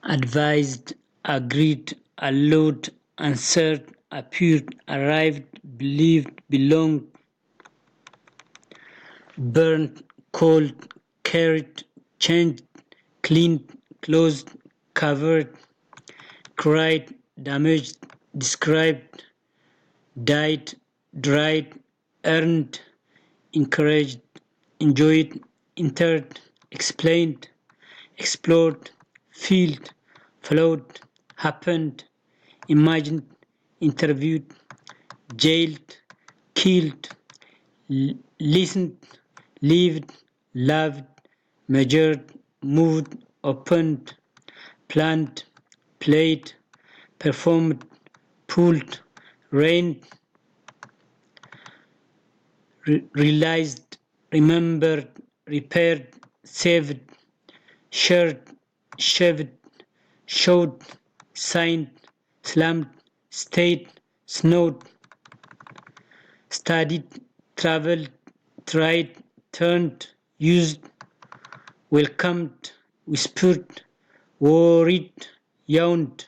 advised, agreed, allowed, answered, appeared, arrived, believed, belonged, burned, called, carried, changed, cleaned, closed, covered, cried, damaged, described, died, dried, earned, encouraged, enjoyed, entered, explained, explored, felt, followed, happened, imagined, interviewed, jailed, killed, listened, lived, loved, measured, moved, opened, planned, played, performed, pulled, reigned, realized, remembered, repaired, saved, shared, shaved, showed, signed, slammed, stayed, snowed, studied, traveled, tried, turned, used, welcomed, whispered, worried, yawned,